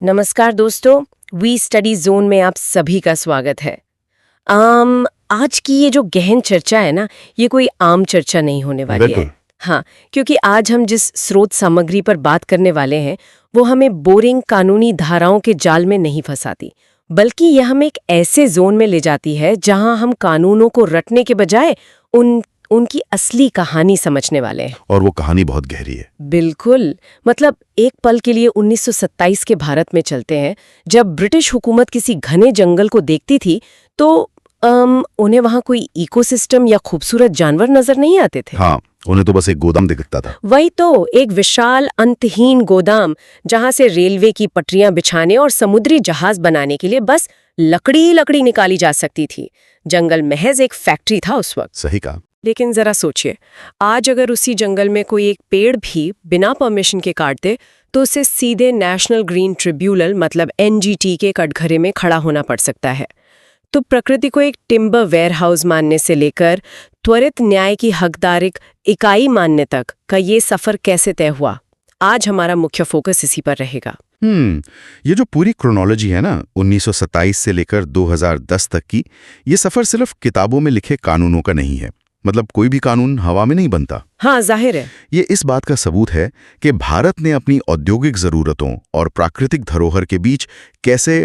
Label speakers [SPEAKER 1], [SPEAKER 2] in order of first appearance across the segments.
[SPEAKER 1] नमस्कार दोस्तों, we study zone में आप सभी का स्वागत है। आज की ये जो गहन चर्चा है ना, ये कोई आम चर्चा नहीं होने वाली है। हाँ, क्योंकि आज हम जिस स्रोत सामग्री पर बात करने वाले हैं वो हमें बोरिंग कानूनी धाराओं के जाल में नहीं फंसाती, बल्कि यह हमें एक ऐसे जोन में ले जाती है जहां हम कानूनों को रटने के बजाय उनकी असली कहानी समझने वाले हैं।
[SPEAKER 2] और वो कहानी बहुत गहरी है।
[SPEAKER 1] बिल्कुल, मतलब एक पल के लिए 1927 के भारत में चलते हैं, जब ब्रिटिश हुकूमत किसी घने जंगल को देखती थी तो उन्हें वहां कोई इकोसिस्टम या खूबसूरत जानवर नजर नहीं आते थे।
[SPEAKER 2] हाँ, उन्हें तो बस एक गोदाम दिखता था।
[SPEAKER 1] वही तो, एक विशाल अंतहीन गोदाम जहां से रेलवे की पटरियां बिछाने और समुद्री जहाज बनाने के लिए बस लकड़ी लकड़ी निकाली जा सकती थी। जंगल महज एक फैक्ट्री था उस वक्त।
[SPEAKER 2] सही कहा।
[SPEAKER 1] लेकिन जरा सोचिए, आज अगर उसी जंगल में कोई एक पेड़ भी बिना परमिशन के काट दे तो उसे सीधे नेशनल ग्रीन ट्रिब्यूनल मतलब NGT के कटघरे में खड़ा होना पड़ सकता है। तो प्रकृति को एक टिम्बर वेयरहाउस मानने से लेकर त्वरित न्याय की हकदार इकाई मानने तक का ये सफर कैसे तय हुआ, आज हमारा मुख्य फोकस इसी पर रहेगा।
[SPEAKER 2] ये जो पूरी क्रोनोलॉजी है ना, 1927 से लेकर 2010 तक की, ये सफर सिर्फ किताबों में लिखे कानूनों का नहीं है। मतलब कोई भी कानून हवा में नहीं बनता।
[SPEAKER 1] हाँ, जाहिर है।
[SPEAKER 2] ये इस बात का सबूत है कि भारत ने अपनी औद्योगिक जरूरतों और प्राकृतिक धरोहर के बीच कैसे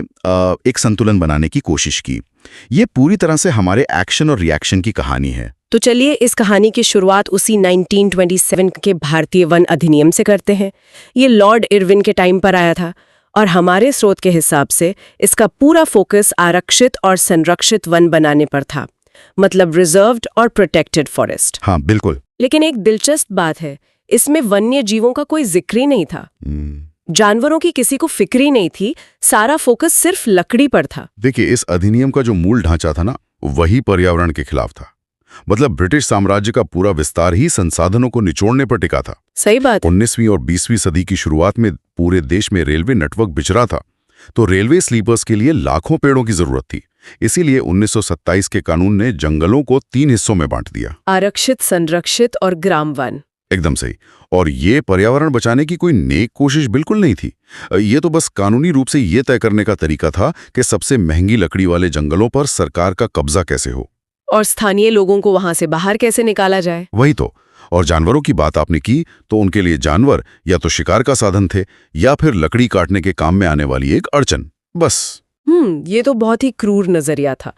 [SPEAKER 2] एक संतुलन बनाने की कोशिश की। ये पूरी तरह से हमारे एक्शन और रिएक्शन की कहानी है।
[SPEAKER 1] तो चलिए इस कहानी की शुरुआत उसी 1927 के भारतीय वन अधिनियम से करते हैं। ये लॉर्ड इरविन के टाइम पर आया था और हमारे स्रोत के हिसाब से इसका पूरा फोकस आरक्षित और संरक्षित वन बनाने पर था, मतलब रिजर्व्ड और प्रोटेक्टेड फॉरेस्ट।
[SPEAKER 2] हाँ, बिल्कुल।
[SPEAKER 1] लेकिन एक दिलचस्प बात है, इसमें वन्य जीवों का कोई जिक्र ही नहीं था। जानवरों की किसी को फिक्र ही नहीं थी, सारा फोकस सिर्फ लकड़ी पर था।
[SPEAKER 2] देखिए, इस अधिनियम का जो मूल ढांचा था ना, वही पर्यावरण के खिलाफ था। मतलब ब्रिटिश साम्राज्य का पूरा विस्तार ही संसाधनों को निचोड़ने पर टिका था।
[SPEAKER 1] सही बात है।
[SPEAKER 2] 19वीं और 20वीं सदी की शुरुआत में पूरे देश में रेलवे नेटवर्क बिछड़ा था, तो रेलवे स्लीपर्स के लिए लाखों पेड़ों की जरूरत थी। इसीलिए 1927 के कानून ने जंगलों को 3 हिस्सों में बांट दिया:
[SPEAKER 1] आरक्षित, संरक्षित और ग्राम वन।
[SPEAKER 2] एकदम सही। और ये पर्यावरण बचाने की कोई नेक कोशिश बिल्कुल नहीं थी। ये तो बस कानूनी रूप से ये तय करने का तरीका था कि सबसे महंगी लकड़ी वाले जंगलों पर सरकार का कब्जा कैसे हो
[SPEAKER 1] और स्थानीय लोगों को वहां से बाहर कैसे निकाला जाए।
[SPEAKER 2] वही तो। और जानवरों की बात आपने की, तो उनके लिए जानवर या तो शिकार का साधन थे या फिर लकड़ी काटने के काम में आने वाली एक अड़चन, बस।
[SPEAKER 1] ये तो बहुत ही क्रूर नजरिया था।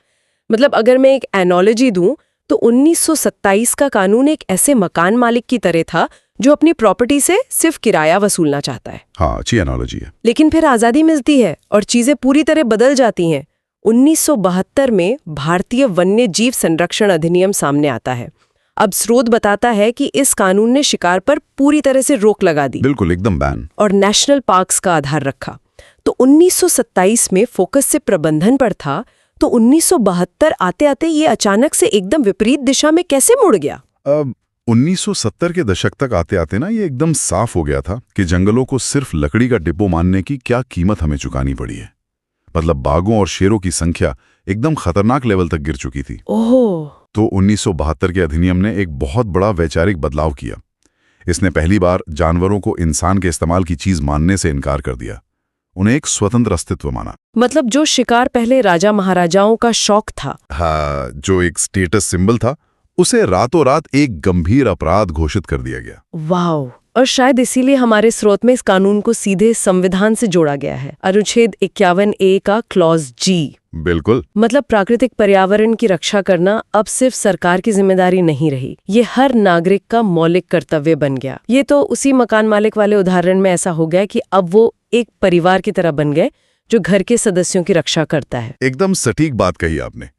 [SPEAKER 1] मतलब अगर मैं एक एनोलॉजी दूं तो 1927 का कानून एक ऐसे मकान मालिक की तरह था जो अपनी प्रॉपर्टी से सिर्फ किराया वसूलना चाहता है।
[SPEAKER 2] हाँ, अच्छी एनोलॉजी है।
[SPEAKER 1] लेकिन फिर आजादी मिलती है और चीजें पूरी तरह बदल जाती हैं। 1972 में भारतीय वन्य जीव संरक्षण अधिनियम सामने आता है। अब स्रोत बताता है कि इस कानून ने शिकार पर पूरी तरह से रोक लगा दी।
[SPEAKER 2] बिल्कुल, एकदम बैन।
[SPEAKER 1] और नेशनल पार्क्स का आधार रखा। तो 1927 में फोकस से प्रबंधन पर था, तो 1972 आते आते ये अचानक से एकदम विपरीत दिशा में कैसे मुड़ गया?
[SPEAKER 2] 1970 के दशक तक आते आते ना ये एकदम साफ हो गया था कि जंगलों को सिर्फ लकड़ी का डिब्बो मानने की क्या कीमत हमें चुकानी पड़ी है। मतलब बाघों और शेरों की संख्या एकदम खतरनाक लेवल तक गिर चुकी थी।
[SPEAKER 1] ओह।
[SPEAKER 2] तो 1972 के अधिनियम ने एक बहुत बड़ा वैचारिक बदलाव किया। इसने पहली बार जानवरों को इंसान के इस्तेमाल की चीज मानने से इनकार कर दिया, उन्हें एक स्वतंत्र अस्तित्व माना।
[SPEAKER 1] मतलब जो शिकार पहले राजा महाराजाओं का शौक था,
[SPEAKER 2] हाँ, जो एक स्टेटस सिंबल था, उसे रातों रात एक गंभीर अपराध घोषित कर दिया गया।
[SPEAKER 1] वाह। और शायद इसीलिए हमारे स्रोत में इस कानून को सीधे संविधान से जोड़ा गया है, अनुच्छेद 51A का क्लॉज G।
[SPEAKER 2] बिल्कुल।
[SPEAKER 1] मतलब प्राकृतिक पर्यावरण की रक्षा करना अब सिर्फ सरकार की जिम्मेदारी नहीं रही, ये हर नागरिक का मौलिक कर्तव्य बन गया। ये तो उसी मकान मालिक वाले उदाहरण में ऐसा हो गया कि अब वो एक परिवार की तरह बन गए जो घर के सदस्यों की रक्षा करता है।
[SPEAKER 2] एकदम सटीक बात कही आपने।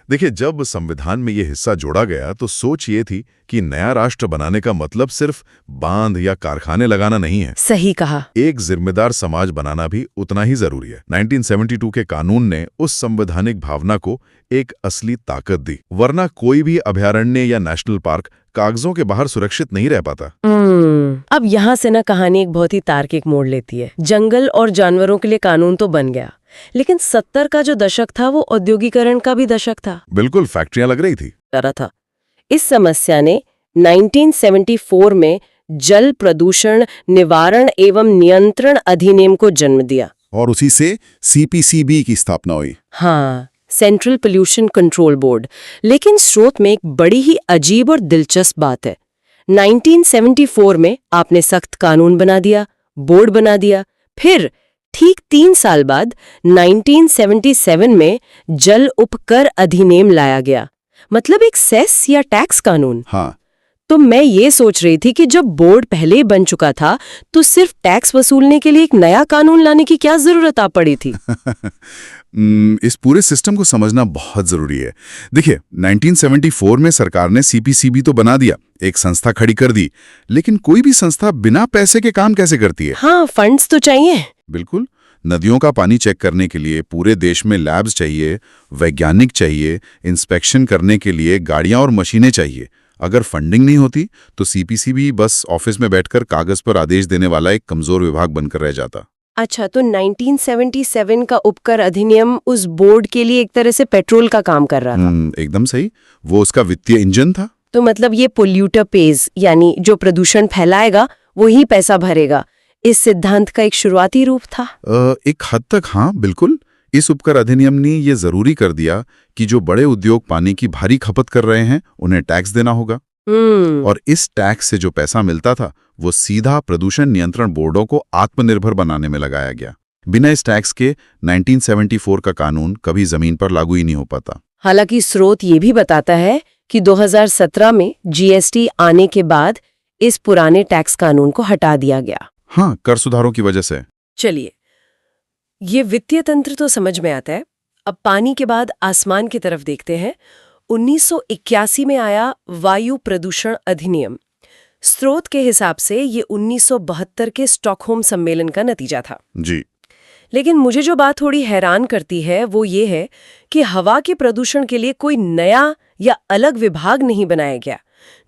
[SPEAKER 2] देखिए, जब संविधान में ये हिस्सा जोड़ा गया तो सोच ये थी कि नया राष्ट्र बनाने का मतलब सिर्फ बांध या कारखाने लगाना नहीं है।
[SPEAKER 1] सही कहा।
[SPEAKER 2] एक जिम्मेदार समाज बनाना भी उतना ही जरूरी है। 1972 के कानून ने उस संवैधानिक भावना को एक असली ताकत दी, वरना कोई भी अभयारण्य या नेशनल पार्क कागजों के बाहर सुरक्षित नहीं रह पाता।
[SPEAKER 1] अब यहाँ से ना कहानी एक बहुत ही तार्किक मोड़ लेती है। जंगल और जानवरों के लिए कानून तो बन गया, लेकिन 70 का जो दशक था वो औद्योगिकरण का भी दशक था।
[SPEAKER 2] बिल्कुल, फैक्ट्रियां लग रही थी।
[SPEAKER 1] था। इस समस्या ने 1974 में जल प्रदूषण निवारण एवं नियंत्रण अधिनियम को जन्म दिया।
[SPEAKER 3] और उसी से CPCB की स्थापना हुई।
[SPEAKER 1] हाँ, सेंट्रल पोल्यूशन कंट्रोल बोर्ड। लेकिन स्रोत में एक बड़ी ही अजीब और दिलचस्प बात है। 1974 में आपने सख्त कानून बना दिया, बोर्ड बना दिया, फिर ठीक 3 साल बाद 1977 में जल उपकर अधिनियम लाया गया, मतलब एक सेस या टैक्स कानून।
[SPEAKER 3] हाँ।
[SPEAKER 1] तो मैं ये सोच रही थी कि जब बोर्ड पहले ही बन चुका था तो सिर्फ टैक्स वसूलने के लिए एक नया कानून लाने की क्या जरूरत आ पड़ी थी?
[SPEAKER 3] इस पूरे सिस्टम को समझना बहुत जरूरी है। देखिए, 1974 में सरकार ने CPCB तो बना दिया, एक संस्था खड़ी कर दी, लेकिन कोई भी संस्था बिना पैसे के काम कैसे करती है?
[SPEAKER 1] हाँ, फंड्स तो चाहिए।
[SPEAKER 3] बिल्कुल। नदियों का पानी चेक करने के लिए पूरे देश में लैब्स चाहिए, वैज्ञानिक चाहिए, इंस्पेक्शन करने के लिए गाड़ियां और मशीनें चाहिए। अगर फंडिंग नहीं होती तो CPCB बस ऑफिस में बैठकर कागज पर आदेश देने वाला एक कमजोर विभाग बनकर रह जाता।
[SPEAKER 1] अच्छा, तो 1977 का उपकर अधिनियम उस बोर्ड के लिए एक तरह से पेट्रोल का काम कर रहा था।
[SPEAKER 3] एकदम सही। वो उसका वित्तीय इंजन था।
[SPEAKER 1] तो मतलब ये पोल्यूटर पेज, यानी जो प्रदूषण फैलाएगा वही पैसा भरेगा, इस सिद्धांत का एक शुरुआती रूप था।
[SPEAKER 3] एक हद तक हाँ, बिल्कुल। इस उपकर अधिनियम ने ये जरूरी कर दिया कि जो बड़े उद्योग पानी की भारी खपत कर रहे हैं उन्हें टैक्स देना होगा। और इस टैक्स से जो पैसा मिलता था वो सीधा प्रदूषण नियंत्रण बोर्डों को आत्मनिर्भर बनाने में लगाया गया। बिना इस टैक्स के 1974 का कानून कभी जमीन पर लागू ही नहीं हो पाता।
[SPEAKER 1] हालांकि स्रोत ये भी बताता है कि 2017 में GST आने के बाद इस पुराने टैक्स कानून को हटा दिया गया।
[SPEAKER 3] हाँ, कर सुधारों की वजह से।
[SPEAKER 1] चलिए, ये वित्तीय तंत्र तो समझ में आता है। अब पानी के बाद आसमान की तरफ देखते हैं। 1981 में आया वायु प्रदूषण अधिनियम। स्रोत के हिसाब से ये 1972 के स्टॉकहोम सम्मेलन का नतीजा था
[SPEAKER 3] जी।
[SPEAKER 1] लेकिन मुझे जो बात थोड़ी हैरान करती है वो ये है कि हवा के प्रदूषण के लिए कोई नया या अलग विभाग नहीं बनाया गया।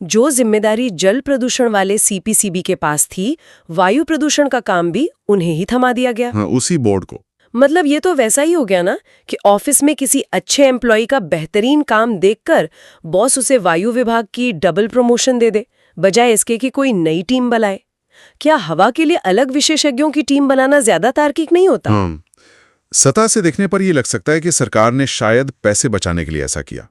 [SPEAKER 1] जो जिम्मेदारी जल प्रदूषण वाले CPCB के पास थी, वायु प्रदूषण का काम भी उन्हें ही थमा दिया गया।
[SPEAKER 3] हाँ, उसी बोर्ड को। मतलब
[SPEAKER 1] ये तो वैसा ही हो गया ना कि ऑफिस में किसी अच्छे एम्प्लॉय का बेहतरीन काम देखकर बॉस उसे वायु विभाग की डबल प्रमोशन दे दे, बजाय इसके कि कोई नई टीम बनाए। क्या हवा के लिए अलग विशेषज्ञों की टीम बनाना ज्यादा तार्किक नहीं होता?
[SPEAKER 3] सतह से देखने पर यह लग सकता है कि सरकार ने शायद पैसे बचाने के लिए ऐसा किया,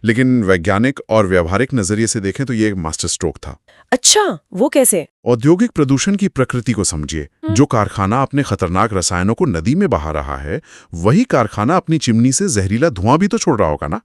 [SPEAKER 3] लेकिन वैज्ञानिक और व्यावहारिक नजरिए से देखें तो ये एक मास्टर स्ट्रोक था।
[SPEAKER 1] अच्छा, वो कैसे?
[SPEAKER 3] औद्योगिक प्रदूषण की प्रकृति को समझिए। जो कारखाना अपने खतरनाक रसायनों को नदी में बहा रहा है, वही कारखाना अपनी चिमनी से जहरीला धुआं भी तो छोड़ रहा होगा ना।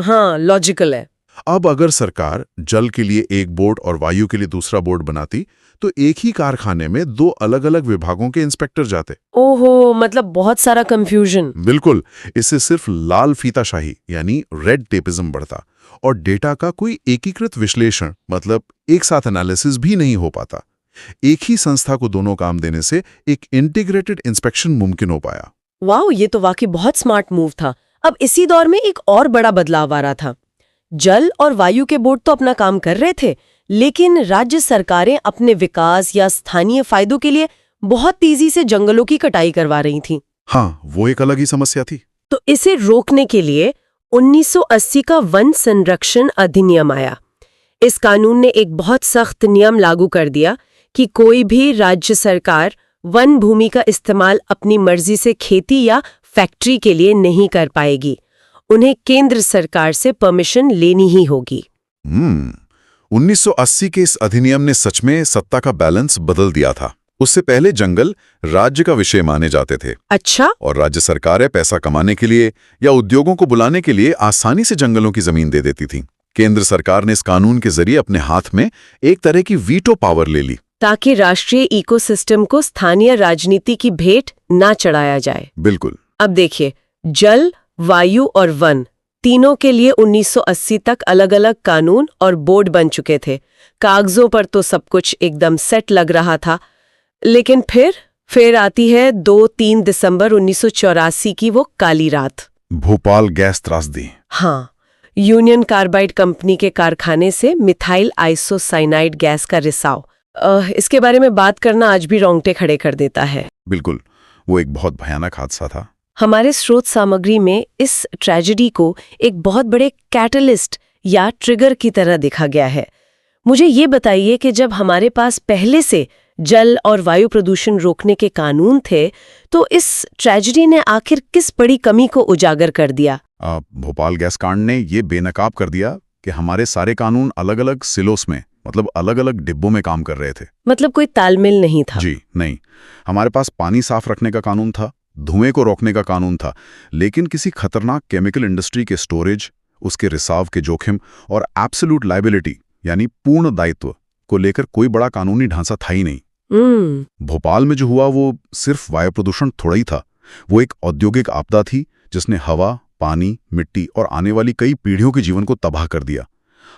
[SPEAKER 1] हाँ, लॉजिकल है।
[SPEAKER 3] अब अगर सरकार जल के लिए एक बोर्ड और वायु के लिए दूसरा बोर्ड बनाती तो एक ही कारखाने में 2 अलग-अलग विभागों के इंस्पेक्टर जाते।
[SPEAKER 1] ओहो, मतलब बहुत सारा कंफ्यूजन।
[SPEAKER 3] बिल्कुल। इससे सिर्फ लाल फीताशाही यानी रेड टेपिज्म बढ़ता और डेटा का कोई एकीकृत विश्लेषण, मतलब एक साथ एनालिसिस भी नहीं हो पाता। एक ही संस्था को दोनों काम देने से एक इंटीग्रेटेड इंस्पेक्शन मुमकिन हो पाया।
[SPEAKER 1] वाह, ये तो वाकई बहुत स्मार्ट मूव था। अब इसी दौर में एक और बड़ा बदलाव आ रहा था। जल और वायु के बोर्ड तो अपना काम कर रहे थे, लेकिन राज्य सरकारें अपने विकास या स्थानीय फायदों के लिए बहुत तेजी से जंगलों की कटाई करवा रही थीं।
[SPEAKER 3] हाँ, वो एक अलग ही समस्या थी।
[SPEAKER 1] तो इसे रोकने के लिए 1980 का वन संरक्षण अधिनियम आया। इस कानून ने एक बहुत सख्त नियम लागू कर दिया कि कोई भी राज्य सरकार वन भूमि का इस्तेमाल अपनी मर्जी से खेती या फैक्ट्री के लिए नहीं कर पाएगी। उन्हें केंद्र सरकार से परमिशन लेनी ही होगी।
[SPEAKER 3] 1980 के इस अधिनियम ने सच में सत्ता का बैलेंस बदल दिया था। उससे पहले जंगल राज्य का विषय माने जाते थे।
[SPEAKER 1] अच्छा।
[SPEAKER 3] और राज्य सरकारें पैसा कमाने के लिए या उद्योगों को बुलाने के लिए आसानी से जंगलों की जमीन दे देती थीं। केंद्र सरकार ने इस कानून के जरिए अपने हाथ में एक तरह की वीटो पावर ले ली,
[SPEAKER 1] ताकि राष्ट्रीय इकोसिस्टम को स्थानीय राजनीति की भेंट ना चढ़ाया जाए।
[SPEAKER 3] बिल्कुल।
[SPEAKER 1] अब देखिए, जल, वायु और वन तीनों के लिए 1980 तक अलग-अलग कानून और बोर्ड बन चुके थे। कागजों पर तो सब कुछ एकदम सेट लग रहा था, लेकिन फिर आती है 2-3 दिसंबर 1984 की वो काली रात।
[SPEAKER 3] भोपाल गैस त्रासदी।
[SPEAKER 1] हाँ, यूनियन कार्बाइड कंपनी के कारखाने से मिथाइल आइसोसाइनाइड गैस का रिसाव। इसके बारे में बात करना आज भी रोंगटे खड़े कर देता है।
[SPEAKER 3] बिल्कुल, वो एक बहुत भयानक हादसा था।
[SPEAKER 1] हमारे स्रोत सामग्री में इस ट्रेजेडी को एक बहुत बड़े कैटलिस्ट या ट्रिगर की तरह देखा गया है। मुझे ये बताइए कि जब हमारे पास पहले से जल और वायु प्रदूषण रोकने के कानून थे, तो इस ट्रेजेडी ने आखिर किस बड़ी कमी को उजागर कर दिया?
[SPEAKER 2] भोपाल गैस कांड ने ये बेनकाब कर दिया कि हमारे सारे कानून अलग-अलग सिलोस में, मतलब अलग-अलग डिब्बों में काम कर रहे थे।
[SPEAKER 1] मतलब कोई तालमेल नहीं था?
[SPEAKER 2] जी नहीं। हमारे पास पानी साफ रखने का कानून था, धुएं को रोकने का कानून था, लेकिन किसी खतरनाक केमिकल इंडस्ट्री के स्टोरेज, उसके रिसाव के जोखिम और एब्सोल्यूट लायबिलिटी यानी पूर्ण दायित्व को लेकर कोई बड़ा कानूनी ढांचा था ही नहीं। भोपाल में जो हुआ वो सिर्फ वायु प्रदूषण थोड़ा ही था, वो एक औद्योगिक आपदा थी जिसने हवा, पानी, मिट्टी और आने वाली कई पीढ़ियों के जीवन को तबाह कर दिया।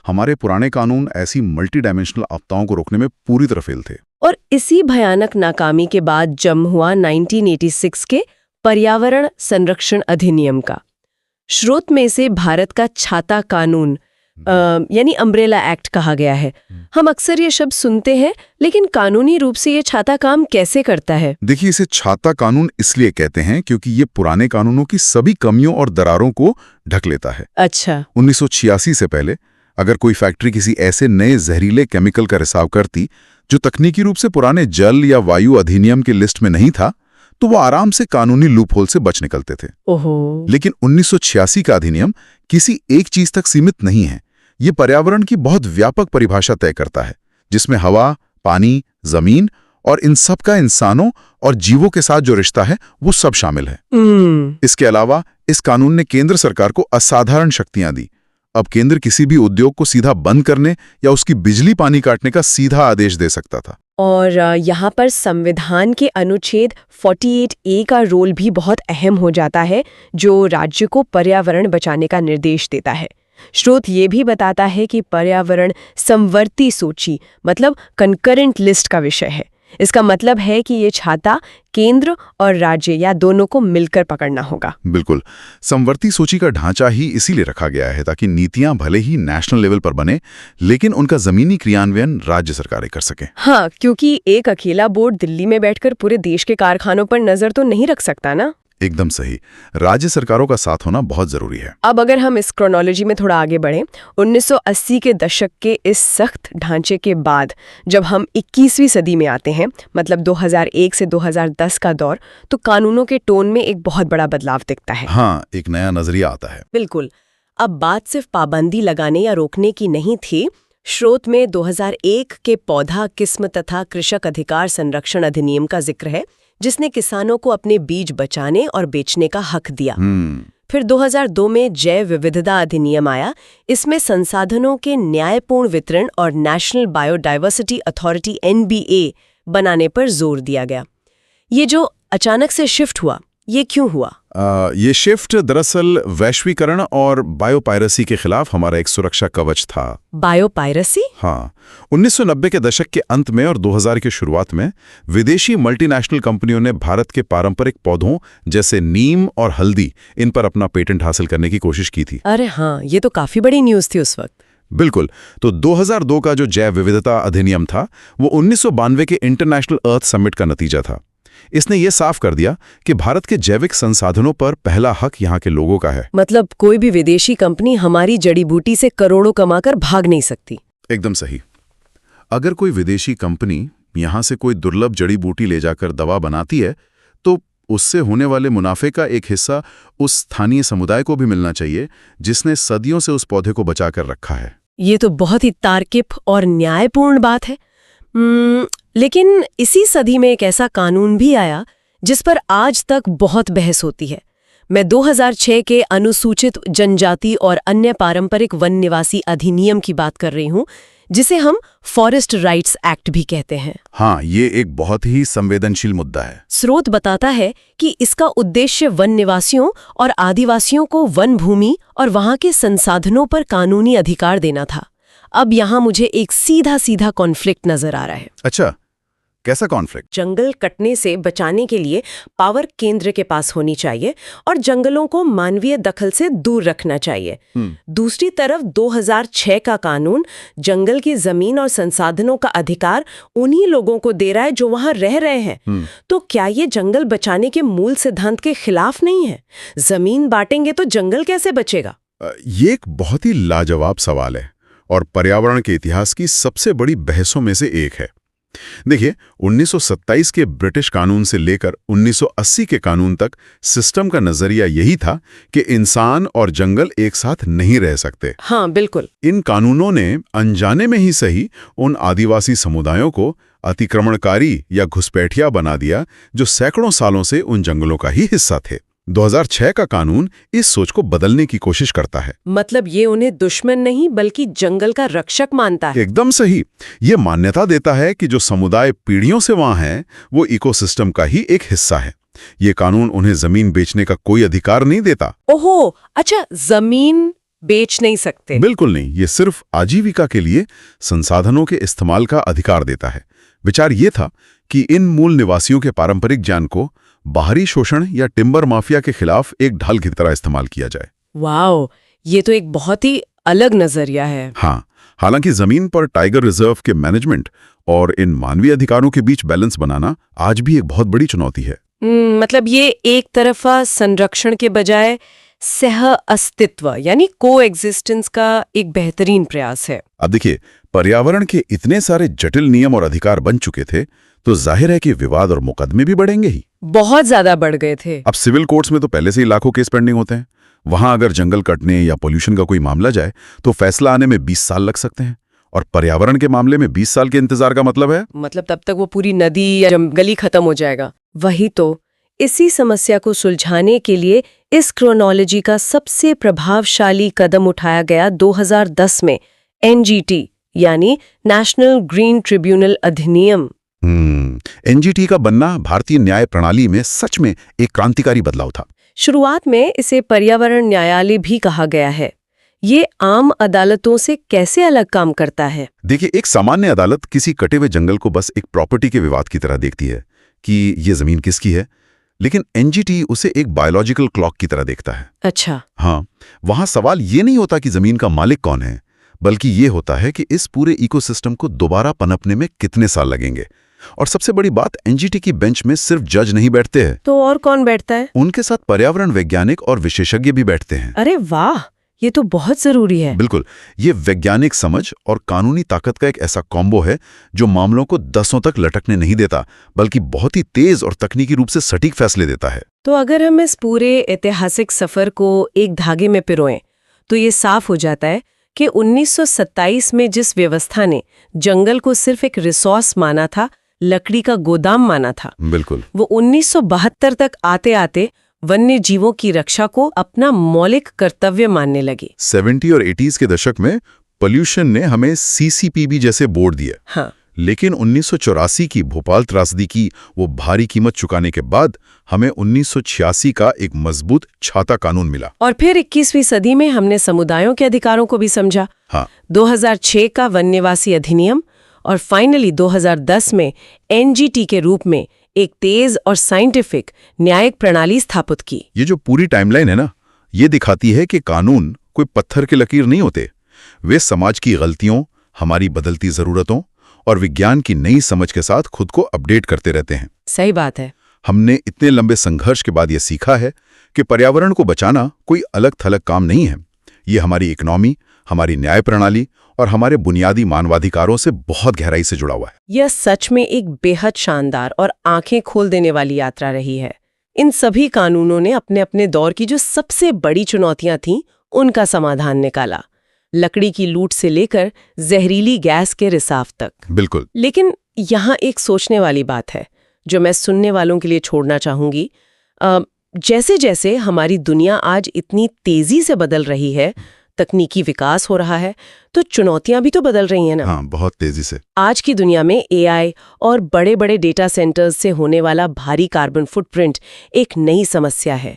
[SPEAKER 2] हमारे पुराने कानून ऐसी मल्टी डायमेंशनल आपदाओं को रोकने में पूरी तरह फेल थे।
[SPEAKER 1] और इसी भयानक नाकामी के बाद जन्म हुआ 1986 के पर्यावरण संरक्षण अधिनियम का। स्रोत में इसे भारत का छाता कानून यानी अम्ब्रेला एक्ट कहा गया है। हम अक्सर ये शब्द सुनते हैं, लेकिन कानूनी रूप से ये छाता काम कैसे करता है?
[SPEAKER 2] देखिए, इसे छाता कानून इसलिए कहते हैं क्योंकि ये पुराने कानूनों की सभी कमियों और दरारों को ढक लेता है।
[SPEAKER 1] अच्छा।
[SPEAKER 2] 1986 से पहले अगर कोई फैक्ट्री किसी ऐसे नए जहरीले केमिकल का रिसाव करती जो तकनीकी रूप से पुराने जल या वायु अधिनियम की लिस्ट में नहीं था, तो वो आराम से कानूनी लूपहोल से बच निकलते थे।
[SPEAKER 1] ओहो।
[SPEAKER 2] लेकिन 1986 का अधिनियम किसी एक चीज तक सीमित नहीं है। ये पर्यावरण की बहुत व्यापक परिभाषा तय करता है, जिसमें हवा, पानी, जमीन और इन सब का इंसानों और जीवों के साथ जो रिश्ता है वो सब शामिल है। इसके अलावा इस कानून ने केंद्र सरकार को असाधारण शक्तियां दी। अब केंद्र किसी भी उद्योग को सीधा बंद करने या उसकी बिजली पानी काटने का सीधा आदेश दे सकता था।
[SPEAKER 1] और यहाँ पर संविधान के अनुच्छेद 48A का रोल भी बहुत अहम हो जाता है, जो राज्य को पर्यावरण बचाने का निर्देश देता है। स्रोत ये भी बताता है कि पर्यावरण समवर्ती सूची मतलब कंकरेंट लिस्ट का विषय है। इसका मतलब है कि ये छाता केंद्र और राज्य या दोनों को मिलकर पकड़ना होगा।
[SPEAKER 2] बिल्कुल। समवर्ती सूची का ढांचा ही इसीलिए रखा गया है ताकि नीतियां भले ही नेशनल लेवल पर बने, लेकिन उनका जमीनी क्रियान्वयन राज्य सरकारें कर सकें।
[SPEAKER 1] हाँ, क्योंकि एक अकेला बोर्ड दिल्ली में बैठकर पूरे देश के कारखानों पर नजर तो नहीं रख सकता ना।
[SPEAKER 2] एकदम सही। राज्य सरकारों का साथ होना बहुत जरूरी है।
[SPEAKER 1] अब अगर हम इस क्रोनोलॉजी में थोड़ा आगे बढ़ें, 1980 के दशक के इस सख्त ढांचे के बाद जब हम 21वीं सदी में आते हैं, मतलब 2001 से 2010 का दौर, तो कानूनों के टोन में एक बहुत बड़ा बदलाव दिखता है।
[SPEAKER 2] हाँ, एक नया नजरिया आता है।
[SPEAKER 1] बिल्कुल। अब बात सिर्फ पाबंदी लगाने या रोकने की नहीं थी। स्रोत में 2001 के पौधा किस्म तथा कृषक अधिकार संरक्षण अधिनियम का जिक्र है, जिसने किसानों को अपने बीज बचाने और बेचने का हक दिया। फिर 2002 में जैव विविधता अधिनियम आया। इसमें संसाधनों के न्यायपूर्ण वितरण और नेशनल बायोडायवर्सिटी अथॉरिटी (NBA) बनाने पर जोर दिया गया। ये जो अचानक से शिफ्ट हुआ, ये क्यों हुआ?
[SPEAKER 2] ये शिफ्ट दरअसल वैश्वीकरण और बायोपायरेसी के खिलाफ हमारा एक सुरक्षा कवच था।
[SPEAKER 1] बायोपायरेसी?
[SPEAKER 2] हाँ, 1990 के दशक के अंत में और 2000 की शुरुआत में विदेशी मल्टीनेशनल कंपनियों ने भारत के पारंपरिक पौधों जैसे नीम और हल्दी इन पर अपना पेटेंट हासिल करने की कोशिश की थी।
[SPEAKER 1] अरे हाँ, ये तो काफी बड़ी न्यूज़ थी उस वक्त।
[SPEAKER 2] बिल्कुल। तो 2002 का जो जैव विविधता अधिनियम था वो 1992 के इंटरनेशनल अर्थ समिट का नतीजा था। इसने ये साफ कर दिया कि भारत के जैविक संसाधनों पर पहला हक यहाँ के लोगों का है।
[SPEAKER 1] मतलब कोई भी विदेशी कंपनी हमारी जड़ी बूटी से करोड़ों कमाकर भाग नहीं सकती।
[SPEAKER 2] एकदम सही। अगर कोई विदेशी कंपनी यहाँ से कोई दुर्लभ जड़ी बूटी ले जाकर दवा बनाती है, तो उससे होने वाले मुनाफे का एक हिस्सा उस स्थानीय समुदाय को भी मिलना चाहिए जिसने सदियों से उस पौधे को बचा कर रखा है।
[SPEAKER 1] ये तो बहुत ही तार्किक और न्यायपूर्ण बात है। लेकिन इसी सदी में एक ऐसा कानून भी आया जिस पर आज तक बहुत बहस होती है। मैं 2006 के अनुसूचित जनजाति और अन्य पारंपरिक वन निवासी अधिनियम की बात कर रही हूं, जिसे हम फॉरेस्ट राइट्स एक्ट भी कहते हैं।
[SPEAKER 2] हाँ, ये एक बहुत ही संवेदनशील मुद्दा है।
[SPEAKER 1] स्रोत बताता है कि इसका उद्देश्य वन निवासियों और आदिवासियों को वन भूमि और वहां के संसाधनों पर कानूनी अधिकार देना था। अब यहाँ मुझे एक सीधा कॉन्फ्लिक्ट नजर आ रहा है।
[SPEAKER 2] अच्छा, कैसा कॉन्फ्लिक्ट?
[SPEAKER 1] जंगल कटने से बचाने के लिए पावर केंद्र के पास होनी चाहिए और जंगलों को मानवीय दखल से दूर रखना चाहिए। दूसरी तरफ 2006 का कानून जंगल की जमीन और संसाधनों का अधिकार उन्हीं लोगों को दे रहा है जो वहां रह रहे हैं। तो क्या ये जंगल बचाने के मूल सिद्धांत के खिलाफ नहीं है? जमीन बांटेंगे तो जंगल कैसे बचेगा?
[SPEAKER 2] ये एक बहुत ही लाजवाब सवाल है और पर्यावरण के इतिहास की सबसे बड़ी बहसों में से एक है। देखिए, 1927 के ब्रिटिश कानून से लेकर 1980 के कानून तक सिस्टम का नजरिया यही था कि इंसान और जंगल एक साथ नहीं रह सकते।
[SPEAKER 1] हाँ, बिल्कुल।
[SPEAKER 2] इन कानूनों ने अनजाने में ही सही उन आदिवासी समुदायों को अतिक्रमणकारी या घुसपैठिया बना दिया जो सैकड़ों सालों से उन जंगलों का ही हिस्सा थे। 2006 का कानून इस सोच को बदलने की कोशिश करता है।
[SPEAKER 1] मतलब ये उन्हें दुश्मन नहीं बल्कि जंगल का रक्षक मानता है।
[SPEAKER 2] एकदम सही। ये मान्यता देता है कि जो समुदाय पीढ़ियों से वहां है वो इकोसिस्टम का ही एक हिस्सा है। ये कानून उन्हें जमीन बेचने का कोई अधिकार नहीं देता।
[SPEAKER 1] ओहो, अच्छा, जमीन बेच नहीं सकते?
[SPEAKER 2] बिल्कुल नहीं। ये सिर्फ आजीविका के लिए संसाधनों के इस्तेमाल का अधिकार देता है। विचार ये था कि इन मूल निवासियों के पारंपरिक ज्ञान को बाहरी शोषण या टिम्बर माफिया के खिलाफ एक ढाल की तरह इस्तेमाल किया जाए।
[SPEAKER 1] वाओ, ये तो एक बहुत ही अलग नजरिया है।
[SPEAKER 2] हाँ, हालांकि जमीन पर टाइगर रिजर्व के मैनेजमेंट और इन मानवीय अधिकारों के बीच बैलेंस बनाना आज भी एक बहुत बड़ी चुनौती है।
[SPEAKER 1] मतलब ये एक तरफा संरक्षण के बजाय सह अस्तित्व यानी को एग्जिस्टेंस का एक बेहतरीन प्रयास है।
[SPEAKER 2] अब देखिए, पर्यावरण के इतने सारे जटिल नियम और अधिकार बन चुके थे तो जाहिर है कि विवाद और मुकदमे भी बढ़ेंगे ही।
[SPEAKER 1] बहुत ज्यादा बढ़ गए थे।
[SPEAKER 2] अब सिविल कोर्ट्स में तो पहले से ही लाखों केस पेंडिंग होते हैं। वहां अगर जंगल कटने या पोल्यूशन का कोई मामला जाए तो फैसला आने में 20 साल लग सकते हैं। और पर्यावरण के मामले में 20 साल के इंतजार का मतलब है
[SPEAKER 1] तब तक वो पूरी नदी या जंगल ही खत्म हो जाएगा। वही तो, इसी समस्या को सुलझाने के लिए इस क्रोनोलॉजी का सबसे प्रभावशाली कदम उठाया गया 2010 में एनजीटी यानी नेशनल ग्रीन ट्रिब्यूनल अधिनियम।
[SPEAKER 2] एनजीटी का बनना भारतीय न्याय प्रणाली में सच में एक क्रांतिकारी बदलाव था।
[SPEAKER 1] शुरुआत में इसे पर्यावरण न्यायालय भी कहा गया है। ये आम अदालतों से कैसे अलग काम करता है?
[SPEAKER 2] देखिए, एक सामान्य अदालत किसी कटे हुए जंगल को बस एक प्रॉपर्टी के विवाद की तरह देखती है कि ये जमीन किसकी है, लेकिन एनजीटी उसे एक बायोलॉजिकल क्लॉक की तरह देखता है।
[SPEAKER 1] अच्छा।
[SPEAKER 2] हाँ, वहां सवाल ये नहीं होता कि जमीन का मालिक कौन है, बल्कि ये होता है कि इस पूरे इकोसिस्टम को दोबारा पनपने में कितने साल लगेंगे। और सबसे बड़ी बात, एनजीटी की बेंच में सिर्फ जज नहीं बैठते हैं।
[SPEAKER 1] तो और कौन बैठता है?
[SPEAKER 2] उनके साथ पर्यावरण वैज्ञानिक और विशेषज्ञ भी बैठते हैं।
[SPEAKER 1] अरे वाह, ये तो बहुत जरूरी है।
[SPEAKER 2] बिल्कुल, ये वैज्ञानिक समझ और कानूनी ताकत का एक ऐसा कॉम्बो है जो मामलों को दसों तक लटकने नहीं देता, बल्कि बहुत ही तेज और तकनीकी रूप से सटीक फैसले देता है।
[SPEAKER 1] तो अगर हम इस पूरे ऐतिहासिक सफर को एक धागे में पिरोएं, तो ये साफ हो जाता है कि 1927 में जिस व्यवस्था ने जंगल को सिर्फ एक रिसोर्स माना था, लकड़ी का गोदाम माना था,
[SPEAKER 2] बिल्कुल,
[SPEAKER 1] वो 1972 तक आते आते वन्य जीवों की रक्षा को अपना मौलिक कर्तव्य मानने लगे।
[SPEAKER 2] 70 और 80s के दशक में पोल्यूशन ने हमें सीसीपीबी जैसे बोर्ड दिए।
[SPEAKER 1] हाँ।
[SPEAKER 2] लेकिन 1984 की भोपाल त्रासदी की वो भारी कीमत चुकाने के बाद हमें 1986 का एक मजबूत छाता कानून मिला।
[SPEAKER 1] और फिर 21वीं सदी में हमने समुदायों के अधिकारों को भी समझा।
[SPEAKER 2] हाँ।
[SPEAKER 1] 2006 का वन्यवासी अधिनियम और फाइनली 2010 में एनजीटी के रूप में एक तेज और साइंटिफिक न्यायिक प्रणाली स्थापित की।
[SPEAKER 2] ये जो पूरी टाइमलाइन है ना, ये दिखाती है कि कानून कोई पत्थर के लकीर नहीं होते। वे समाज की गलतियों, हमारी बदलती जरूरतों और विज्ञान की नई समझ के साथ खुद को अपडेट करते रहते हैं।
[SPEAKER 1] सही बात है।
[SPEAKER 2] हमने इतने लंबे संघर्ष के बाद ये सीखा है कि पर्यावरण को बचाना कोई अलग थलग काम नहीं है। ये हमारी इकोनॉमी, हमारी न्याय प्रणाली और हमारे बुनियादी मानवाधिकारों से बहुत गहराई से जुड़ा हुआ है।
[SPEAKER 1] यह सच में एक बेहद शानदार और आंखें खोल देने वाली यात्रा रही है। इन सभी कानूनों ने अपने अपने दौर की जो सबसे बड़ी चुनौतियां थीं, उनका समाधान निकाला। लकड़ी की लूट से लेकर जहरीली गैस के रिसाव तक।
[SPEAKER 2] बिल्कुल।
[SPEAKER 1] लेकिन यहाँ एक सोचने वाली बात है जो मैं सुनने वालों के लिए छोड़ना चाहूंगी। जैसे जैसे हमारी दुनिया आज इतनी तेजी से बदल रही है, तकनीकी विकास हो रहा है, तो चुनौतियां भी तो बदल रही हैं ना।
[SPEAKER 2] हाँ, बहुत तेजी से।
[SPEAKER 1] आज की दुनिया में एआई और बड़े बड़े डेटा सेंटर्स से होने वाला भारी कार्बन फुटप्रिंट एक नई समस्या है।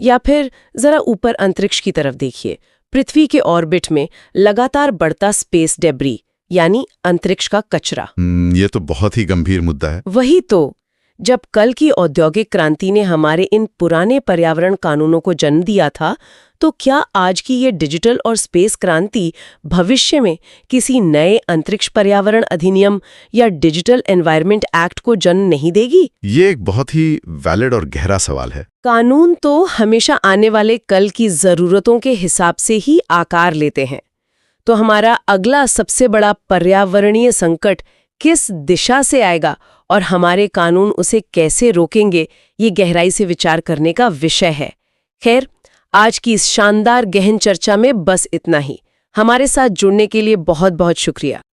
[SPEAKER 1] या फिर जरा ऊपर अंतरिक्ष की तरफ देखिए। पृथ्वी के ऑर्बिट में लगातार बढ़ता स्पेस डेब्री यानी अंतरिक्ष का कचरा।
[SPEAKER 2] ये तो बहुत ही गंभीर मुद्दा है।
[SPEAKER 1] वही तो, जब कल की औद्योगिक क्रांति ने हमारे इन पुराने पर्यावरण कानूनों को जन्म दिया था, तो क्या आज की ये डिजिटल और स्पेस क्रांति भविष्य में किसी नए अंतरिक्ष पर्यावरण अधिनियम या डिजिटल एनवायरनमेंट एक्ट को जन्म नहीं देगी?
[SPEAKER 2] ये एक बहुत ही वैलिड और गहरा सवाल है।
[SPEAKER 1] कानून तो हमेशा आने वाले कल की जरूरतों के हिसाब से ही आकार लेते हैं। तो हमारा अगला सबसे बड़ा पर्यावरणीय संकट किस दिशा से आएगा और हमारे कानून उसे कैसे रोकेंगे, ये गहराई से विचार करने का विषय है। खैर, आज की इस शानदार गहन चर्चा में बस इतना ही। हमारे साथ जुड़ने के लिए बहुत बहुत शुक्रिया।